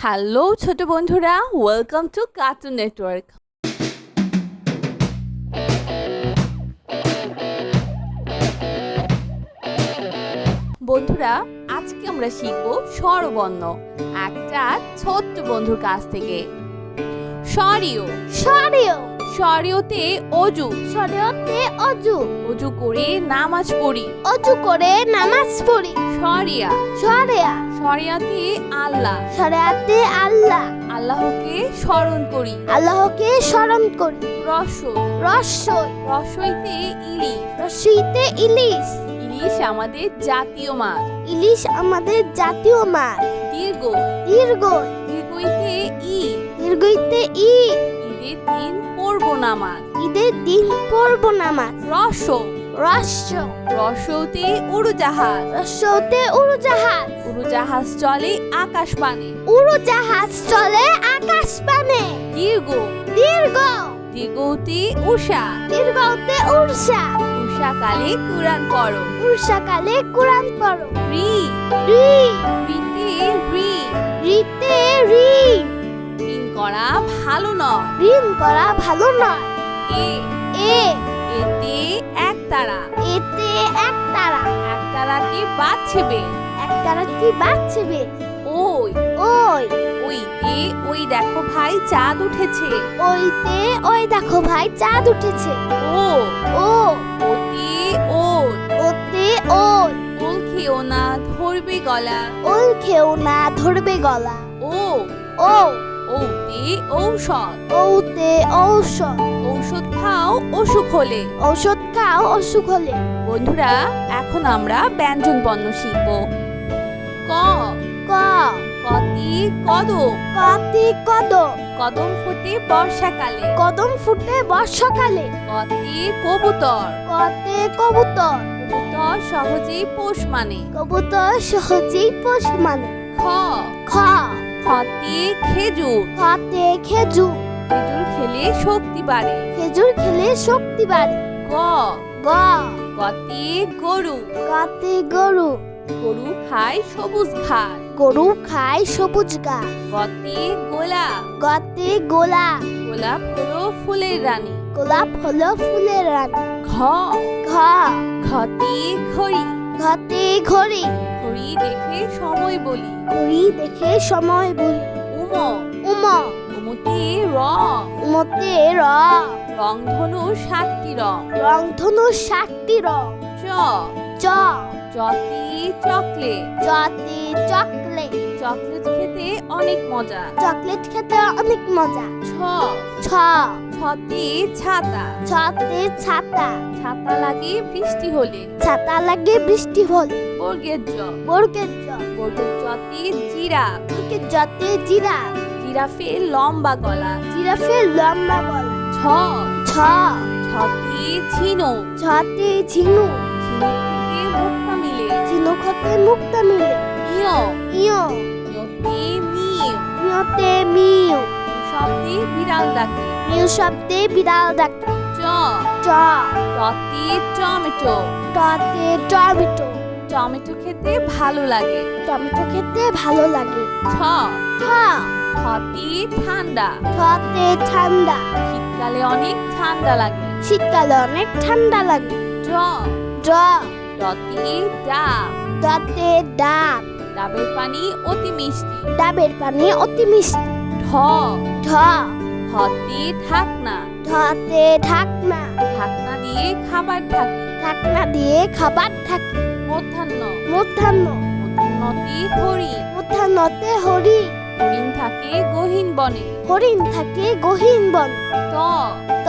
Hello ছোট বন্ধুরা, welcome to cartoon network. বন্ধুরা, আজকে আমরা শিখব স্বরবর্ণ একটা ছোট্ট বন্ধুর কাছ থেকে। স্বরীয় স্বরীয় স্বরীয়তে অজু স্বরীয়তে অজু অজু করে নামাজ পড়ি। অজু করে নামাজ পড়ি। স্বরিয়া স্বরিয়া স্বরিয়াতে আল্লাহ স্বরিয়াতে আল্লাহ আল্লাহকে স্মরণ করি। আল্লাহকে স্মরণ করি। রসই রসই রসইতে ইলিশ রসইতে ইলিশ ইলিশ আমাদের জাতীয় মাছ। ইলিশ আমাদের জাতীয় মাছ। দীর্ঘ দীর্ঘ দীর্ঘইতে ঈদ দীর্ঘইতে ঈদ ঈদের দিন পড়ব নামাজ। ঈদের দিন পড়ব নামাজ। রস রস্য রসৌতে উড়োজাহাজ রস্যতে উড়োজাহাজ উড়োজাহাজ চলে আকাশ পানে। উড়োজাহাজ চলে আকাশ পানে। দীর্ঘ দীর্ঘ দীর্ঘতে উষা দীর্ঘতে উর্ষা উষাকালে কুরআন পড়ো। উর্ষাকালে কোরআন পড়ো। রি রি রিতে ঋণ রিতে ঋণ ঋণ করা ভালো নয়। ঋণ করা ভালো নয়। এ এ এতে একতারা এতে একতারা একতারাটি বাজছে। একতারাটি বাজছে বে। ওই ওই ওইতে ওই দেখো ভাই চাঁদ উঠেছে। ওইতে ওই দেখো ভাই চাঁদ উঠেছে। ও ও ওতে ওল ওতে ওল ওল খেও না ধরবে গলা। ওল খেও না ধরবে গলা। ও ও ওতে ঔষধ ওতে ঔষধ ঔষধ খাও অসুখ হলে। ঔষধ খাও অসুখ হলে। বন্ধুরা, এখন আমরা ব্যঞ্জন বর্ণ শিখব। ক ক কতি কদম কতি কদম কদম ফোটে বর্ষাকালে। কদম ফুটে বর্ষাকালে। কতি কবুতর কতে কবুতর কবুতর সহজেই পোষ মানে। কবুতর সহজেই পোষ মানে। খ খ খতে খেজুর খতে খেজুর খেজুর খেলে শক্তি বাড়ে। খেজুর খেলে শক্তি বাড়ে। গ গ গতে গরু গতে গরু গরু খায় সবুজ ঘাস। গরু খায় সবুজ ঘাস। গতে গোলাপ গতে গোলাপ গোলাপ হলো ফুলের রানী। গোলাপ হলো ফুলের রানী। ঘ ঘ ঘতে ঘড়ি ঘতে ঘড়ি ঘড়ি দেখে সময় বলি। ঘড়ি দেখে সময় বলি। উম উম উমতে রং উমতে র রংধনু 7টি রং। রংধনু 7টি রং। চ চ চতে চকলেট চতে চকলেট চকলেট খেতে অনেক মজা। চকলেট খেতে অনেক মজা। ছ ছ ছতে ছাতা ছতে ছাতা ছাতা লাগে বৃষ্টি হলে। ছাতা লাগে বৃষ্টি হলে। বর্গের জ বর্গের জ বর্গের জতে জিরাফ বর্গের জতে জিরাফ জিরাফের লম্বা গলা। জিরাফের লম্বা গলা। ছ ছ ছতে ঝিনুক ছতে ঝিনুক ঝিনুক থেকে মুক্তা মিলে। ঝিনুক হতে মুক্তা মিলে। ইয় ইয় ইয়তে মিউ ইয়তে মিউ শব্দে বিড়াল ডাকে। মিউ শব্দে বিড়াল ডাকে। চ চ টতে টমেটো টতে টমেটো টমেটো খেতে ভালো লাগে। টমেটো খেতে ভালো লাগে। ছ ঠ ছতে ঠান্ডা ঠতে ঠান্ডা শীতকালে অনেক ঠান্ডা লাগে। শীতকালে অনেক ঠান্ডা লাগে। ড ড ডতে ডাব ডতে ডাব ডাবের পানি অতি মিষ্টি। ডাবের পানি অতি মিষ্টি। ঢ ঢ হতে ঢাকনা ঢতে ঢাকনা ঢাকনা দিয়ে খাবার ঢাকি। ঢাকনা দিয়ে খাবার থাকে। মধ্যাহ্ন মধ্যাহ্ন মধ্যাহ্নতে হরিণ মধ্যাহ্নতে হরিণ হরিণ থাকে গহীন বনে। হরিণ থাকে গহীন বন। ত ত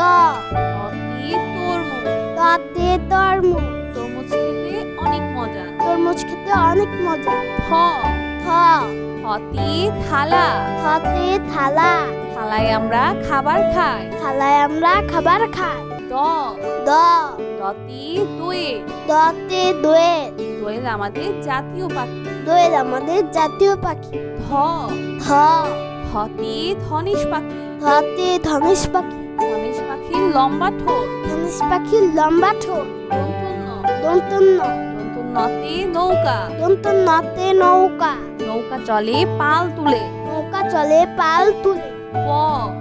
ততে তরমুজ ততে তরমুজ তরমুজ খেতে অনেক মজা। তরমুজ খেতে অনেক মজা। থ থ থতে থালা থতে থালা থালায় আমরা খাবার খাই। থালায় আমরা খাবার খাই। দ দ দতে দোয়েল দতে দোয়েল দোয়েল আমাদের জাতীয় পাখি। দোয়েল আমাদের জাতীয় পাখি। ধ ধ ধতে ধনেশ পাখি ধতে ধনেশ পাখি ধনেশ পাখির লম্বা ঠোঁট। ধনেশ পাখির লম্বা ঠোঁট। দন্তন্য দন্তন্য দন্তন্যতে নৌকা দন্তন্যতে নৌকা নৌকা চলে পাল তুলে। নৌকা চলে পাল তুলে প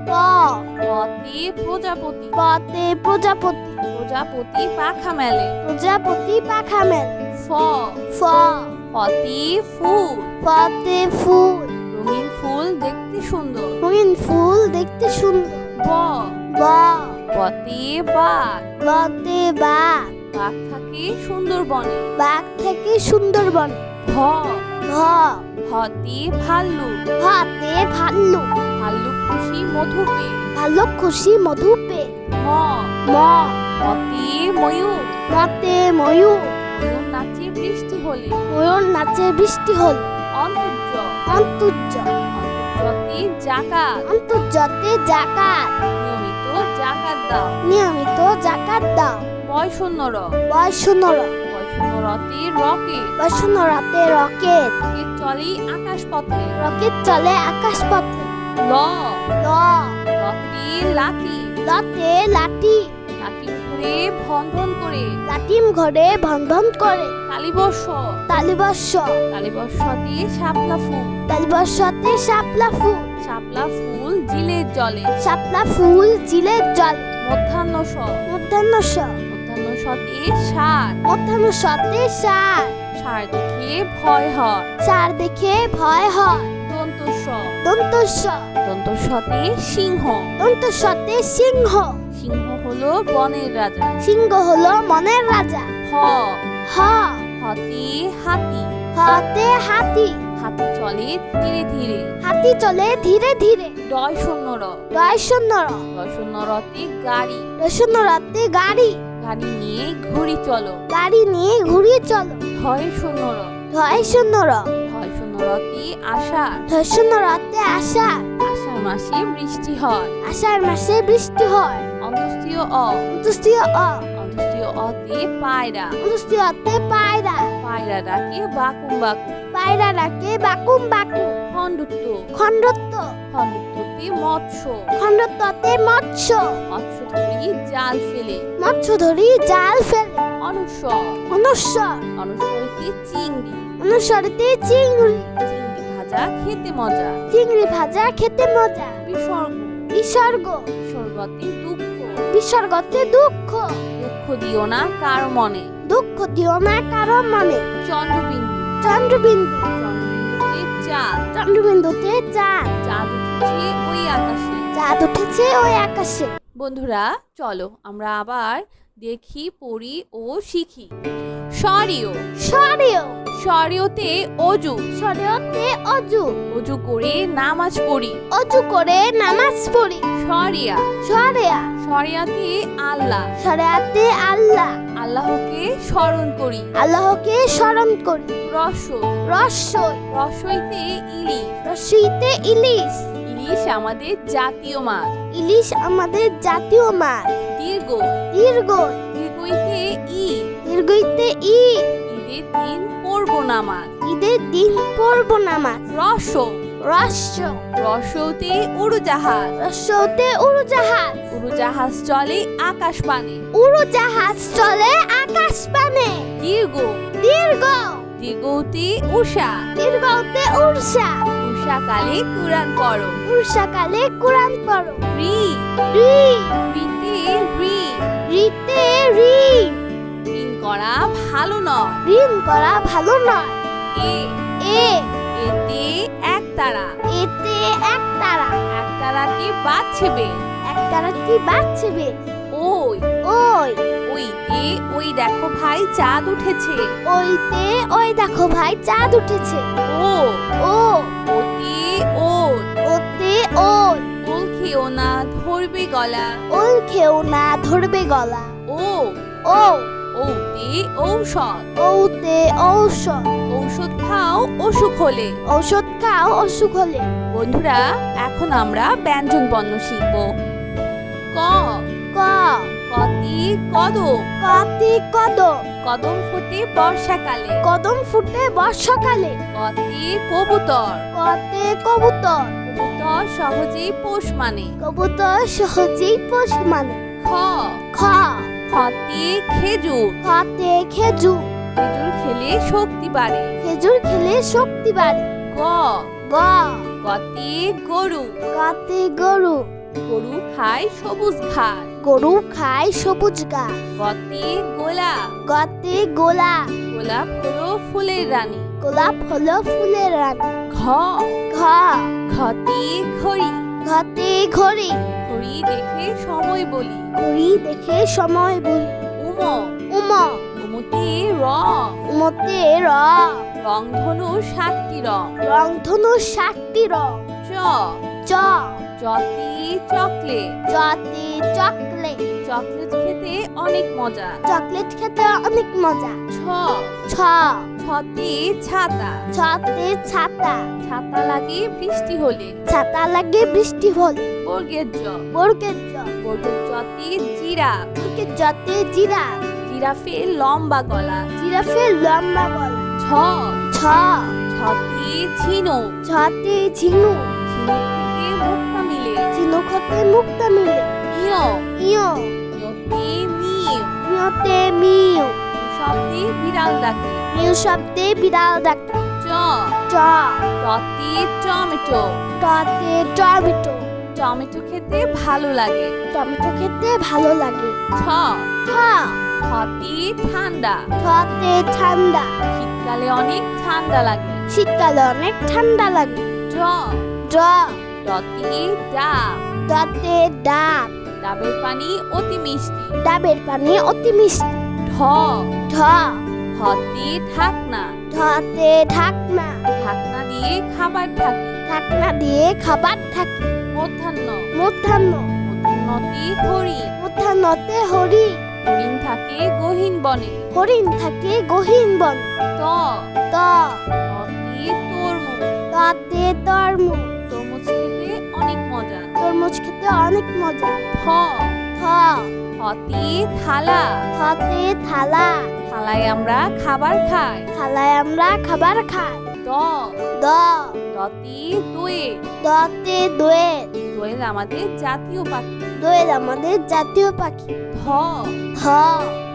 প পতে প্রজাপতি পতে প্রজাপতি প্রজাপতি পাখা মেলে প্রজাপতি পাখা মেলে ফ ফ ফতে ফুল ফতে ফুল রঙিন ফুল দেখতে সুন্দর রঙিন ফুল দেখতে সুন্দর ব ব বতে বাঘ বতে বাঘ বাঘ থাকে সুন্দরবনে বাঘ থেকে সুন্দরবন ভ ভ ভতে ভাল্লুক ভাতে ভাল্লুক ভাল্লুক খুশি মধু পেয়ে ভালো খুশি মধু পে ম ম মতে ময়ূর মতে ময়ূর ময়ূর নাচে বৃষ্টি হলে ময়ূর নাচে বৃষ্টি হল অন্তর্য অন্তর্য অন্তর্জতে জাকাত অন্তর্জাতে জাকাত নিয়মিত জাকাত দাও নিয়মিত জাকাত দাও বয়সন্নর বয়সনর বয়সন্নরতে রকেট বয়সনরাতে রকেট রকেট চলে আকাশ পথে রকেট চলে আকাশ পথে ল ল লতে লাঠি লতে লাঠি লাঠি ঘুরে ভন ভন করে লাটিম ঘরে ভন ভন করে কালীবর্ষ তালিবর্ষ কালীবর্ষতে শাপলা ফুল তালিবর্ষতে শাপলা ফুল শাপলা ফুল জিলের জলে শাপলা ফুল জিলের জল মধ্যাহ্ন স মধ্যাহ্ন স মধ্যাহ্ন সতে সার মধ্যাহ্ন সতে সার সার দেখে ভয় হয় সার দেখে ভয় হয় দন্ত স দন্ত স দন্ত সতে সিংহ দন্ত সতে সিংহ সিংহ হলো বনের রাজা সিংহ হলো মনের রাজা হ হ হতে হাতি হতে হাতি হাতি চলে ধীরে ধীরে হাতি চলে ধীরে ধীরে ডয় শূন্য র দয়শন্যর ডয় শূন্য রতে গাড়ি দয়শন্যরাতে গাড়ি গাড়ি নিয়ে ঘুরি চলো গাড়ি নিয়ে ঘুরিয়ে চলো ধয় শূন্য র ধয়শন্যর ধয় শূন্য রতে আষাঢ় ধয়শন্যরাতে আষাঢ় আষাঢ় মাসে বৃষ্টি হয় আষাঢ় মাসে বৃষ্টি হয় অন্তস্তীয় অ অন্তস্তীয় অ অন্তস্তীয় অতে পায়রা অন্তস্তীয়তে পায়রা পায়রা ডাকে বাকুম বাকুম পায়রা ডাকে বাকুম বাকুম খণ্ডত্ব খণ্ডত্ব খণ্ডত্বতে মৎস্য খণ্ডত্বতে মৎস্য মৎস্য ধরি জাল ফেলে মৎস্য ধরি জাল ফেলে অনুস্বর অনুস্বর অনুস্বরতে চিংড়ি অনুস্বরতে চিংড়ি চিংড়ি ভাজা খেতে মজা চিংড়ি ভাজা খেতে মজা বিসর্গ বিসর্গ বিসর্গতে দুঃখ বিসর্গতে দুঃখ দুঃখ দিও না কার মনে দুঃখ দিও না কারো মনে চন্দ্রবিন্দু চন্দ্রবিন্দু চন্দ্রবিন্দুতে চাঁদ চন্দ্রবিন্দুতে চাঁদ চাঁদ উঠেছে ওই আকাশে চাঁদ উঠেছে ওই আকাশে বন্ধুরা চলো আমরা আবার দেখি পড়ি ও শিখি সরিও সরিয় সরিওতে অজু সরিয়তে অজু অজু করে নামাজ পড়ি অজু করে নামাজ পড়ি সরিয়া সরিয়া সরিয়াতে আল্লাহ সরিয়াতে আল্লাহ আল্লাহকে স্মরণ করি আল্লাহকে স্মরণ করি রসই রসই রসইতে ইলিশ রসইতে ইলিশ ইলিশ আমাদের জাতীয় মাছ ইলিশ আমাদের জাতীয় মাছ দীর্ঘ দীর্ঘ দীর্ঘইতে ঈদ দীর্ঘইতে ঈদ ঈদের দিন পড়ব নামাজ ঈদের দিন পড়ব নামাজ রস রস্য রসতে উড়োজাহাজ রস্যতে উড়োজাহাজ উড়োজাহাজ চলে আকাশ পানে উড়োজাহাজ চলে আকাশ পানে দীর্ঘ দীর্ঘ দীর্ঘতে উষা দীর্ঘতে উড়সা উষাকালে কুরআন পড়ো উড়সাকালে কোরআন পড়ো রি রি রিতে রি রিতে ঋণ ঋণ করা ভালো নয় ঋণ করা ভালো নয় এ এ এতে এক তারা এতে এক তারা এক তারাকে বাঁচবে এক তারা কি বাঁচবে ওই ওই ওইতে ওই দেখো ভাই চাঁদ উঠেছে ওইতে ওই দেখো ভাই চাঁদ উঠেছে ও ও ওতে ওর ওতে ওল ওল খেও না ধরবে গলা ওল খেও না ধরবে গলা ও ও ওতে ঔষধ ওতে ঔষধ ঔষধ খাও অসুখ হলে ঔষধ খাও অসুখ হলে বন্ধুরা এখন আমরা ব্যঞ্জন বর্ণ শিখব ক ক কতি কদম কতে কদম কদম ফোটে বর্ষাকালে কদম ফুটে বর্ষাকালে কতি কবুতর কতে কবুতর কবুতর সহজেই পোষ মানে কবুতর সহজেই পোষ মানে খ খ খতে খেজুর খতে খেজুর খেজুর খেলে শক্তি বাড়ে খেজুর খেলে শক্তি বাড়ে গ গ গতে গরু, গতে গরু, গরু খায় সবুজ ঘাস। গরু খায় সবুজ ঘাস। গতে গোলাপ, গতে গোলাপ, গোলাপ হলো ফুলের রানী। গোলাপ হলো ফুলের রানী। ঘ, ঘ, ঘতে ঘড়ি, ঘতে ঘড়ি, ঘড়ি দেখে সময় বলি। ঘড়ি দেখে সময় বলি। উম, উম, উমতে রং, উমতে র, রংধনু 7টি রং। রংধনু 7টি রং। চ, চ, চতে চকলেট, চতে চকলেট, চকলেট খেতে অনেক মজা। চকলেট খেতে অনেক মজা। ছ, ছ, ছতে ছাতা, ছতে ছাতা, ছাতা লাগে বৃষ্টি হলে। ছাতা লাগে বৃষ্টি হলে। বর্গের জ, বর্গের জ, বর্গের জতে জিরাফ, বর্গের জতে জিরাফ, জিরাফের লম্বা গলা। জিরাফের লম্বা গলা। ছ, ছ, ছতে ঝিনুক, ছতে ঝিনুক, ঝিনুক থেকে মুক্তা মিলে। ঝিনুক হতে মুক্তা মিলে। ইয়, ইয়, ইয়তে মিউ, ইয়তে মিউ, শব্দে বিড়াল ডাকে। মিউ শব্দে বিড়াল ডাকে। চ, চ, টতে টমেটো, টতে টমেটো, টমেটো খেতে ভালো লাগে। টমেটো খেতে ভালো লাগে। ছ, ঠ, ঠতে ঠান্ডা, ঠতে ঠান্ডা, শীতকালে অনেক ঠান্ডা লাগে। শীতকালে অনেক ঠান্ডা লাগে। ড, ড, ডতে ডাব, ডতে ডাব, ডাবের পানি অতি মিষ্টি। ডাবের পানি অতি মিষ্টি। ঢ, ঢ, ঢতে ঢাকনা, ঢতে ঢাকনা, ঢাকনা দিয়ে খাবার ঢাকি। ঢাকনা দিয়ে খাবার ঢাকি। মধ্যাহ্ন, মধ্যাহ্ন, মধ্যাহ্নতে হরিণ, মধ্যাহ্নতে হরিণ, হরিণ থাকে গহীন বনে। হরিণ থাকে গহীন বন। ত, ত, ততে তরমুজ, ততে তরমুজ, তরমুজ খেতে অনেক মজা। তরমুজ খেতে অনেক মজা। থ, থ, থতে থালা, থতে থালা, থালায় আমরা খাবার খাই। থালায় আমরা খাবার খাই। দ, দ, দতে দোয়েল, দতে দোয়েল, দোয়েল আমাদের জাতীয় পাখি। দোয়েল আমাদের জাতীয় পাখি। ধ, ধ,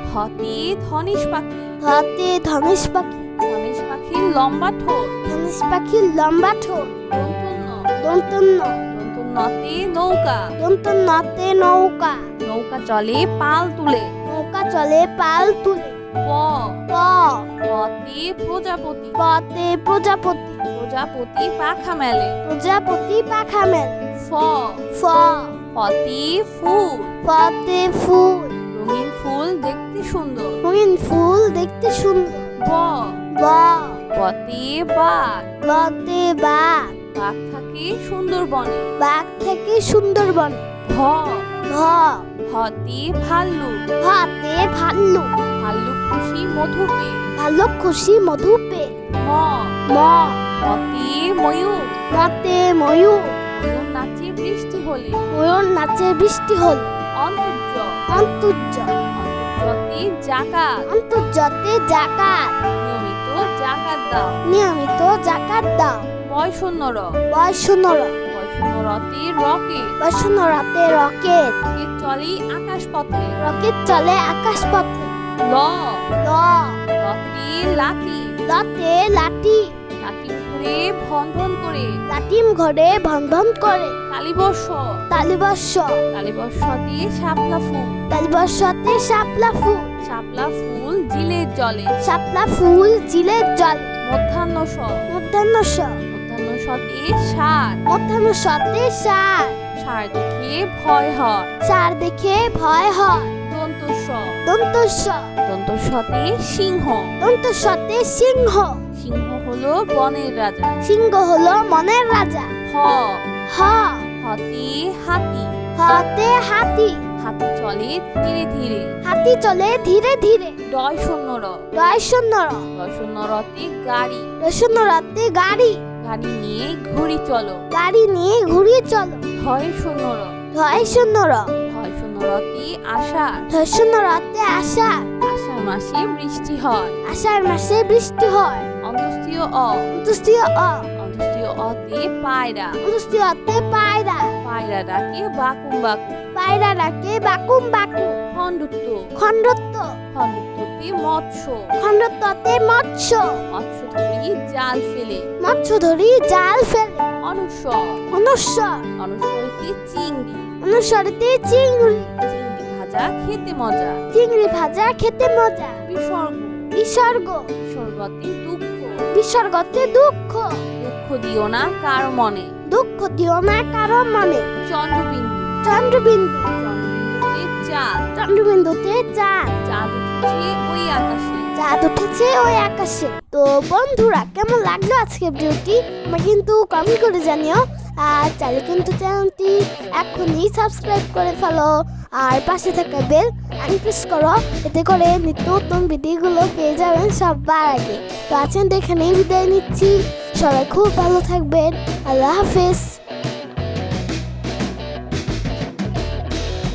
ধতে ধনেশ পাখি, ধতে ধনেশ পাখি, ধনেশ পাখির লম্বা ঠোঁট। ধনেশ পাখির লম্বা ঠোঁট। দন্তন্য, দন্তন্য, দন্তন্যতে নৌকা, দন্তন্যতে নৌকা, নৌকা চলে পাল তুলে। নৌকা চলে পাল তুলে। প, প, পতে প্রজাপতি, পতে প্রজাপতি, প্রজাপতি পাখা মেলে। প্রজাপতি পাখা মেলে। ফ, ফ, ফতে ফুল, ফতে ফুল, রঙিন ফুল দেখতে সুন্দর। রঙিন ফুল দেখতে সুন্দর। ব, ব, বতে বাঘ, বতে বাঘ, বাঘ থাকে সুন্দরবনে। বাঘ থেকে সুন্দরবন। ভ, ভ, ভতে ভাল্লুক, ভাতে ভাল্লুক, ভাল্লুক খুশি মধু পেয়ে। ভাল্লুক খুশি মধু পেয়ে। ম, ম, মতে ময়ূর, মতে ময়ূর, ময়ূর নাচে বৃষ্টি হলে। ময়ূর নাচে বৃষ্টি হল। অন্তর্য, অন্তর্য, অন্তর্যতে জাকাত, অন্তর্জতে জাকাত, নিয়মিত জাকাত দাও। নিয়মিত জাকাত দাও। বয়শূন্য, বয়শূন্য, বয়শূন্যরতে রকেট, বয়শূন্য রাতে রকেট, রকেট চলে আকাশ পথে। রকেট চলে আকাশ পথে। ল, ল, লতে লাঠি, লতে লাঠি, লাঠি ঘুরে ভন ভন করে। লাটিম ঘরে ভন ভন করে। কালীবর্ষ, তালিবর্ষ, কালীবর্ষ দিয়ে শাপলা ফুল, তালিবর্ষতে শাপলা ফুল, শাপলা ফুল জিলের জলে। শাপলা ফুল জিলের জল। মধ্যাহ্ন স, মধ্যাহ্ন স, মধ্যাহ্ন সতে সার, মধ্যাহ্ন সতে সার, সার দেখে ভয় হয়। সার দেখে ভয় হয়। দন্তস্ব, দন্তস্ব, দন্তস্বতে সিংহ, দন্তস্বতে সিংহ, সিংহ হলো বনের রাজা। সিংহ হলো মনের রাজা। হ, হ, হতে হাতি, হতে হাতি, হাতি চলে ধীরে ধীরে। হাতি চলে ধীরে ধীরে। ডয় শূন্য র, রয় শূন্য র, ডয় শূন্য রতে গাড়ি, রশূন্য রাতে গাড়ি, গাড়ি নিয়ে ঘুরি চলো। গাড়ি নিয়ে ঘুরিয়ে চলো। ধয় শূন্য র, ধয় শূন্য র, ধয় শূন্য রতে আষাঢ়, ধয় শূন্য রাতে আষাঢ়, আষাঢ় মাসে বৃষ্টি হয়। আষাঢ় মাসে বৃষ্টি হয়। অন্তস্তীয় অ, অন্তস্তীয় অ, অন্তস্তীয় অতে পায়রা, অন্তস্তীয় অতে পায়রা, পায়রা ডাকে বাকুম বাকুম। পায়রা ডাকে বাকুম বাকুম। খণ্ডত্ব, খণ্ডত্ব, খণ্ডত্বতে মৎস্য, খণ্ডত্বতে মৎস্য, মৎস্য ধরি জাল ফেলে। মৎস্য ধরি জাল ফেলে। অনুস্বর। অনুস্বর। অনুস্বরতে চিংড়ি। অনুস্বরতে চিংড়ি। চিংড়ি ভাজা খেতে মজা। চিংড়ি ভাজা খেতে মজা। বিসর্গ। বিসর্গ। বিসর্গতে দুঃখ। বিসর্গতে দুঃখ। দুঃখ দিও না কারো মনে। দুঃখ দিও না কারো মনে। চন্দ্রবিন্দু। চন্দ্রবিন্দু। চন্দ্রবিন্দুতে চাঁদ। চন্দ্রবিন্দুতে চাঁদ। চাঁদ উঠেছে ওই আকাশে। চাঁদ উঠেছে ওই আকাশে। তো বন্ধুরা, কেমন লাগলো আজকের ভিডিওটি তোমরা কিন্তু কমেন্ট করে জানিও। আর চাইলে কিন্তু চ্যানেলটি এখনই সাবস্ক্রাইব করে ফেলো, আর পাশে থাকা বেল প্রেস করো, এতে করে নিত্য নতুন ভিডিওগুলো পেয়ে যাবেন সবার আগে। তো আছেন, এখানেই বিদায় নিচ্ছি। সবাই খুব ভালো থাকবেন। আল্লাহ হাফেজ।